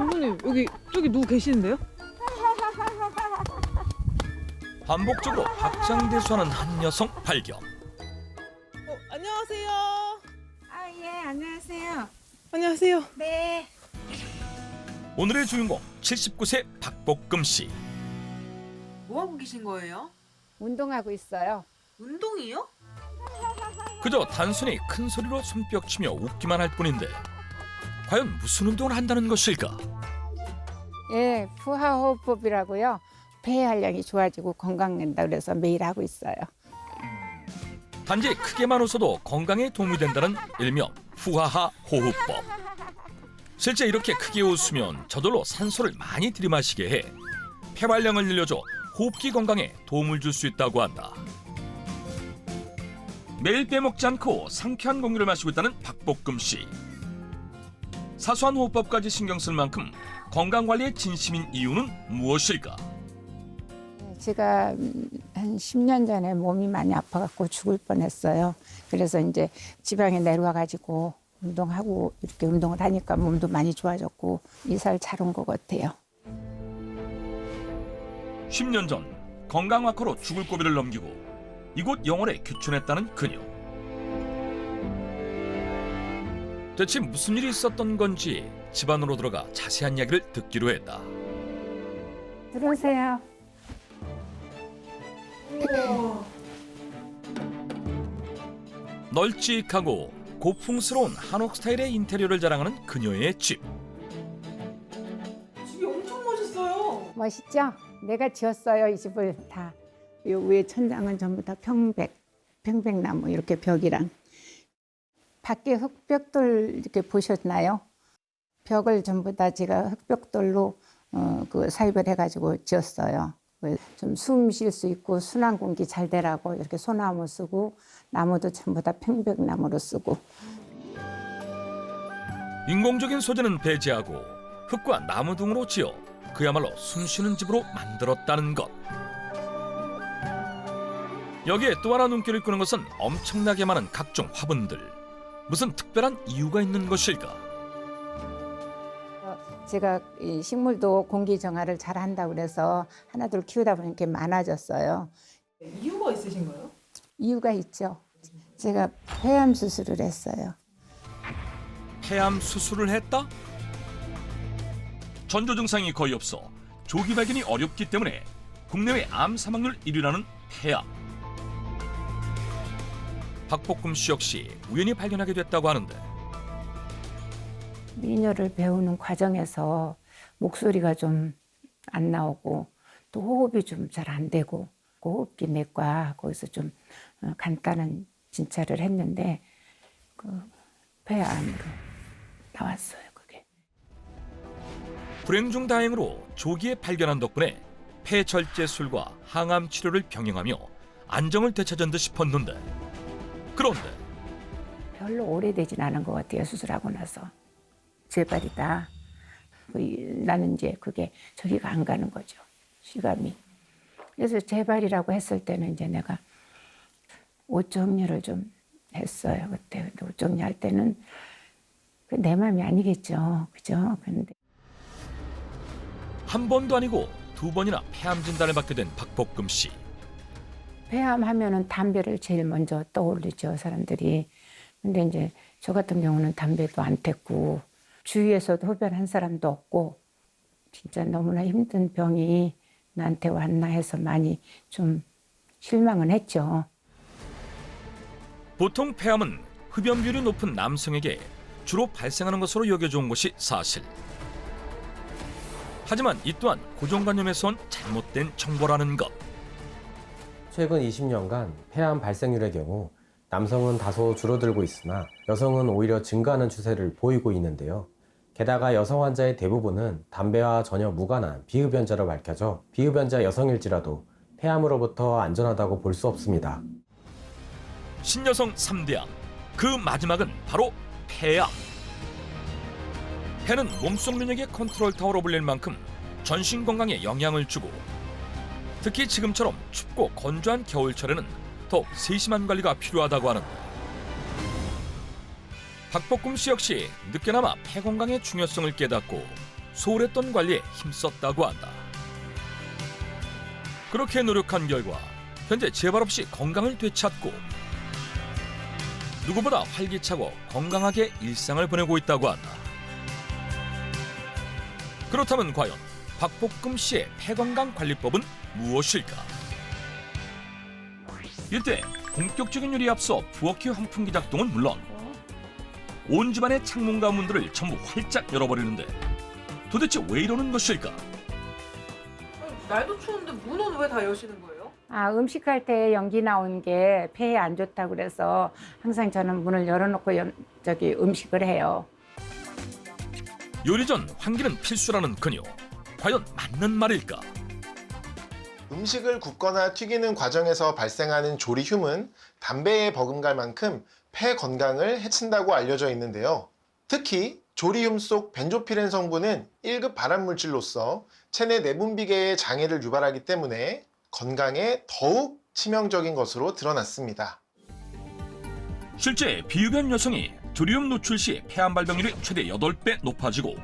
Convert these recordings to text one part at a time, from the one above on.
감독님 여기 저기 누구 계시는데요? 반복적으로 확장대소하는 한 여성 발견. 안녕하세요. 아, 예, 안녕하세요. 안녕하세요. 네. 오늘의 주인공 79세 박복금 씨. 뭐 하고 계신 거예요? 운동하고 있어요. 운동이요? 그저 단순히 큰 소리로 손뼉치며 웃기만 할 뿐인데 과연 무슨 운동을 한다는 것일까? 예, 부하호흡법이라고요. 폐활량이 좋아지고 건강된다 그래서 매일 하고 있어요. 단지 크게만 웃어도 건강에 도움이 된다는 일명 후하하 호흡법. 실제 이렇게 크게 웃으면 저절로 산소를 많이 들이마시게 해 폐활량을 늘려줘 호흡기 건강에 도움을 줄 수 있다고 한다. 매일 빼먹지 않고 상쾌한 공기를 마시고 있다는 박복금 씨. 사소한 호흡법까지 신경 쓸 만큼 건강관리에 진심인 이유는 무엇일까? 제가 한 10년 전에 몸이 많이 아파갖고 죽을 뻔했어요. 그래서 이제 지방에 내려와가지고 운동하고 이렇게 운동을 하니까 몸도 많이 좋아졌고 이살 잘 온 것 같아요. 10년 전 건강 악화로 죽을 고비를 넘기고 이곳 영월에 귀촌했다는 그녀. 대체 무슨 일이 있었던 건지 집안으로 들어가 자세한 이야기를 듣기로 했다. 들어오세요. 널찍하고 고풍스러운 한옥 스타일의 인테리어를 자랑하는 그녀의 집. 집이 엄청 멋있어요. 멋있죠? 내가 지었어요, 이 집을 다. 요 위에 천장은 전부 다 평백나무 이렇게 벽이랑. 밖에 흑벽돌 이렇게 보셨나요? 벽을 전부 다 제가 흑벽돌로 그 사입을 해가지고 지었어요. 좀 숨 쉴 수 있고 순환 공기 잘 되라고 이렇게 소나무 쓰고 나무도 전부 다 평백나무로 쓰고. 인공적인 소재는 배제하고 흙과 나무 등으로 지어 그야말로 숨쉬는 집으로 만들었다는 것. 여기에 또 하나 눈길을 끄는 것은 엄청나게 많은 각종 화분들. 무슨 특별한 이유가 있는 것일까? 제가 이 식물도 공기 정화를 잘 한다고 그래서 하나둘 키우다 보니 이렇게 많아졌어요. 이유가 있으신가요? 이유가 있죠. 제가 폐암 수술을 했어요. 폐암 수술을 했다? 전조 증상이 거의 없어 조기 발견이 어렵기 때문에 국내외 암 사망률 1위라는 폐암. 박복금 씨 역시 우연히 발견하게 됐다고 하는데 미녀를 배우는 과정에서 목소리가 좀 안 나오고 또 호흡이 좀 잘 안 되고 그 호흡기 내과 거기서 좀 간단한 진찰을 했는데 그 폐암으로 나왔어요, 그게. 불행 중 다행으로 조기에 발견한 덕분에 폐절제술과 항암 치료를 병행하며 안정을 되찾은 듯 싶었는데 그런데 별로 오래되진 않은 것 같아요, 수술하고 나서. 재발이다. 나는 이제 그게 저기가 안 가는 거죠, 시감이. 그래서 재발이라고 했을 때는 이제 내가 옷정리를 좀 했어요, 그때. 근데 옷정리 할 때는 내 마음이 아니겠죠, 그죠? 근데 한 번도 아니고 두 번이나 폐암 진단을 받게 된 박복금 씨. 폐암 하면은 담배를 제일 먼저 떠올리죠, 사람들이. 근데 이제 저 같은 경우는 담배도 안 폈고 주위에서도 흡연한 사람도 없고 진짜 너무나 힘든 병이 나한테 왔나 해서 많이 좀 실망은 했죠. 보통 폐암은 흡연비율이 높은 남성에게 주로 발생하는 것으로 여겨져 온 것이 사실. 하지만 이 또한 고정관념에서 온 잘못된 정보라는 것. 최근 20년간 폐암 발생률의 경우 남성은 다소 줄어들고 있으나 여성은 오히려 증가하는 추세를 보이고 있는데요. 게다가 여성 환자의 대부분은 담배와 전혀 무관한 비흡연자로 밝혀져 비흡연자 여성일지라도 폐암으로부터 안전하다고 볼 수 없습니다. 신여성 3대암, 그 마지막은 바로 폐암. 폐는 몸속 면역의 컨트롤 타워로 불릴 만큼 전신 건강에 영향을 주고 특히 지금처럼 춥고 건조한 겨울철에는 더욱 세심한 관리가 필요하다고 하는데 박복금 씨 역시 늦게나마 폐 건강의 중요성을 깨닫고 소홀했던 관리에 힘썼다고 한다. 그렇게 노력한 결과 현재 재발 없이 건강을 되찾고 누구보다 활기차고 건강하게 일상을 보내고 있다고 한다. 그렇다면 과연 박복금 씨의 폐건강 관리법은 무엇일까? 이때 본격적인 요리에 앞서 부엌의 환풍기 작동은 물론 온 집안의 창문과 문들을 전부 활짝 열어버리는데 도대체 왜 이러는 것일까? 날도 추운데 문은 왜 다 여시는 거예요? 음식할 때 연기 나온 게 폐에 안 좋다고 그래서 항상 저는 문을 열어놓고 음식을 해요. 요리 전 환기는 필수라는 그녀. 과연 맞는 말일까? 음식을 굽거나 튀기는 과정에서 발생하는 조리흉은 담배에 버금갈 만큼 폐 건강을 해친다고 알려져 있는데요. 특히 조리흉 속 벤조피렌 성분은 1급 발암물질로서 체내 내분비계의 장애를 유발하기 때문에 건강에 더욱 치명적인 것으로 드러났습니다. 실제 비흡연 여성이 조리용 노출 시 폐암 발병률이 최대 8배 높아지고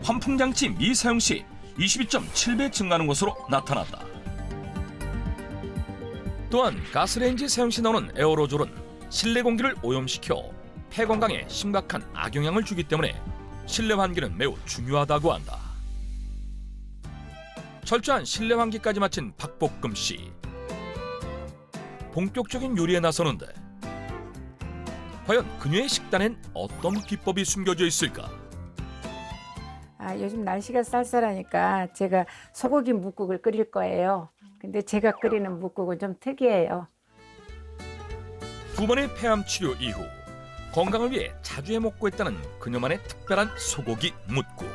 환풍장치 미사용 시 22.7배 증가하는 것으로 나타났다. 또한 가스레인지 사용 시 나오는 에어로졸은 실내 공기를 오염시켜 폐 건강에 심각한 악영향을 주기 때문에 실내 환기는 매우 중요하다고 한다. 철저한 실내 환기까지 마친 박복금 씨. 본격적인 요리에 나서는데 과연 그녀의 식단엔 어떤 비법이 숨겨져 있을까? 요즘 날씨가 쌀쌀하니까 제가 소고기 뭇국을 끓일 거예요. 근데 제가 끓이는 뭇국은 좀 특이해요. 2번의 폐암 치료 이후 건강을 위해 자주 해먹고 있다는 그녀만의 특별한 소고기 뭇국.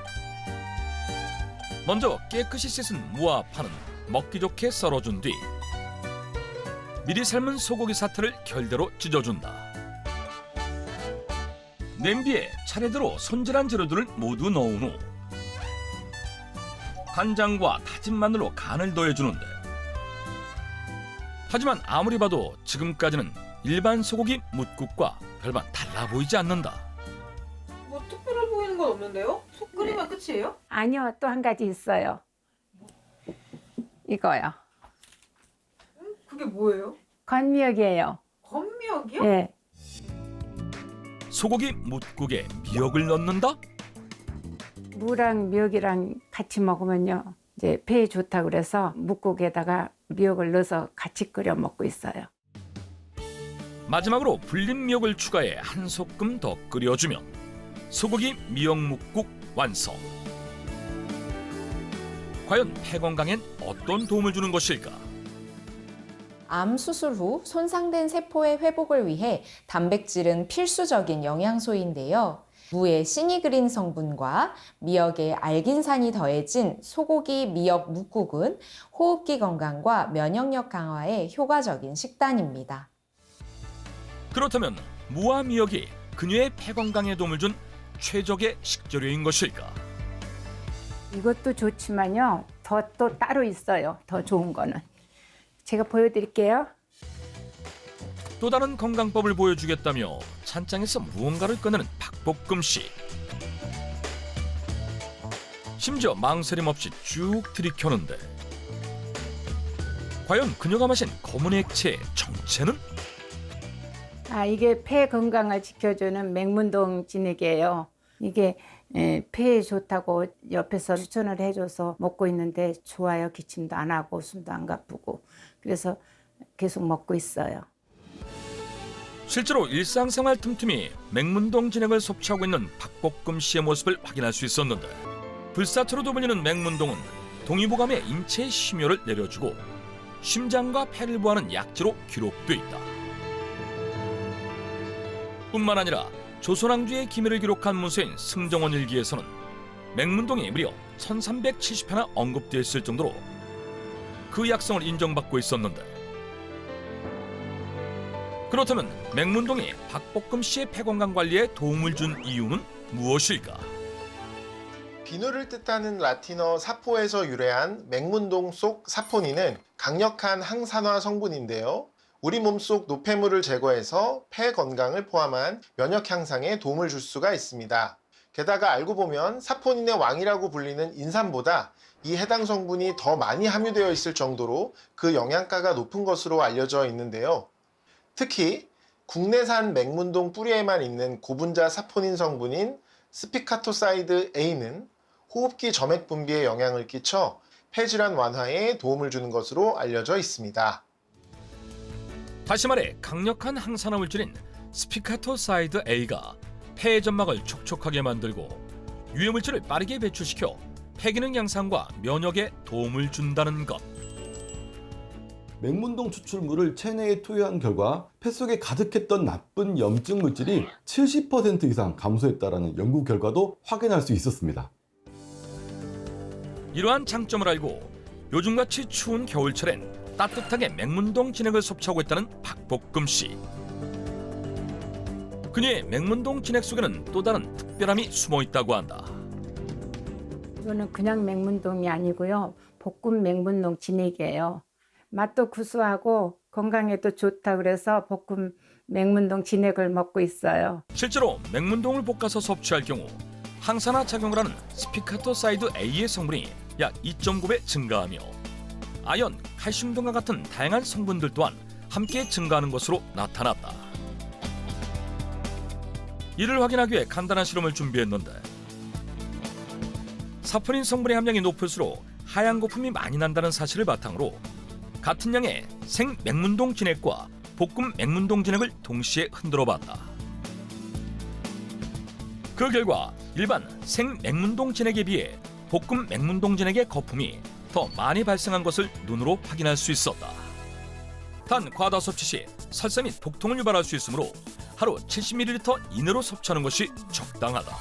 먼저 깨끗이 씻은 무와 파는 먹기 좋게 썰어준 뒤 미리 삶은 소고기 사태를 결대로 찢어준다. 냄비에 차례대로 손질한 재료들을 모두 넣은 후 간장과 다진 마늘로 간을 더해주는데 하지만 아무리 봐도 지금까지는 일반 소고기 뭇국과 별반 달라 보이지 않는다. 뭐 특별해 보이는 건 없는데요? 속 끓이면 끝이에요? 아니요, 또 한 가지 있어요. 이거요. 그게 뭐예요? 건미역이에요. 건미역이요? 네. 소고기 뭇국에 미역을 넣는다? 무랑 미역이랑 같이 먹으면요, 이제 폐에 좋다 그래서 뭇국에다가 미역을 넣어서 같이 끓여 먹고 있어요. 마지막으로 불린 미역을 추가해 한 소끔 더 끓여주면 소고기 미역 뭇국 완성. 과연 폐 건강엔 어떤 도움을 주는 것일까? 암 수술 후 손상된 세포의 회복을 위해 단백질은 필수적인 영양소인데요. 무의 시니그린 성분과 미역의 알긴산이 더해진 소고기 미역 뭇국은 호흡기 건강과 면역력 강화에 효과적인 식단입니다. 그렇다면 무와 미역이 그녀의 폐 건강에 도움을 준 최적의 식재료인 것일까? 이것도 좋지만요, 더 또 따로 있어요. 더 좋은 거는. 제가 보여드릴게요. 또 다른 건강법을 보여주겠다며 찬장에서 무언가를 꺼내는 박복금 씨. 심지어 망설임 없이 쭉 들이켜는데 과연 그녀가 마신 검은 액체의 정체는? 이게 폐 건강을 지켜주는 맹문동 진액이에요. 이게 폐에 좋다고 옆에서 추천을 해줘서 먹고 있는데 좋아요. 기침도 안 하고 숨도 안 가쁘고 그래서 계속 먹고 있어요. 실제로 일상생활 틈틈이 맹문동 진액을 섭취하고 있는 박복금 씨의 모습을 확인할 수 있었는데 불사초로도 불리는 맹문동은 동의보감에 인체의 심혈을 내려주고 심장과 폐를 보하는 약재로 기록돼 있다. 뿐만 아니라 조선왕조의 기밀을 기록한 문서인 승정원 일기에서는 맹문동이 무려 1370회나 언급되어 있을 정도로 그 약성을 인정받고 있었는데 그렇다면 맹문동이 박복금 씨의 폐건강 관리에 도움을 준 이유는 무엇일까? 비누를 뜻하는 라틴어 사포에서 유래한 맹문동 속 사포닌은 강력한 항산화 성분인데요. 우리 몸속 노폐물을 제거해서 폐 건강을 포함한 면역 향상에 도움을 줄 수가 있습니다. 게다가 알고 보면 사포닌의 왕이라고 불리는 인삼보다 이 해당 성분이 더 많이 함유되어 있을 정도로 그 영양가가 높은 것으로 알려져 있는데요. 특히 국내산 맹문동 뿌리에만 있는 고분자 사포닌 성분인 스피카토사이드 A는 호흡기 점액 분비에 영향을 끼쳐 폐질환 완화에 도움을 주는 것으로 알려져 있습니다. 다시 말해 강력한 항산화 물질인 스피카토사이드 A가 폐 점막을 촉촉하게 만들고 유해 물질을 빠르게 배출시켜 폐 기능 향상과 면역에 도움을 준다는 것. 맹문동 추출물을 체내에 투여한 결과 폐 속에 가득했던 나쁜 염증 물질이 70% 이상 감소했다는 연구 결과도 확인할 수 있었습니다. 이러한 장점을 알고 요즘같이 추운 겨울철엔 따뜻하게 맹문동 진액을 섭취하고 있다는 박복금 씨. 그녀의 맹문동 진액 속에는 또 다른 특별함이 숨어 있다고 한다. 이거는 그냥 맹문동이 아니고요. 볶음 맹문동 진액이에요. 맛도 구수하고 건강에도 좋다 그래서 볶음 맹문동 진액을 먹고 있어요. 실제로 맹문동을 볶아서 섭취할 경우 항산화 작용을 하는 스피카토사이드 A의 성분이 약 2.9배 증가하며 아연, 칼슘 등과 같은 다양한 성분들 또한 함께 증가하는 것으로 나타났다. 이를 확인하기 위해 간단한 실험을 준비했는데 사포닌 성분의 함량이 높을수록 하얀 거품이 많이 난다는 사실을 바탕으로 같은 양의 생 맹문동 진액과 볶음 맹문동 진액을 동시에 흔들어 봤다. 그 결과 일반 생 맹문동 진액에 비해 볶음 맹문동 진액의 거품이 더 많이 발생한 것을 눈으로 확인할 수 있었다. 단 과다 섭취 시 설사 및 복통을 유발할 수 있으므로 하루 70ml 이내로 섭취하는 것이 적당하다.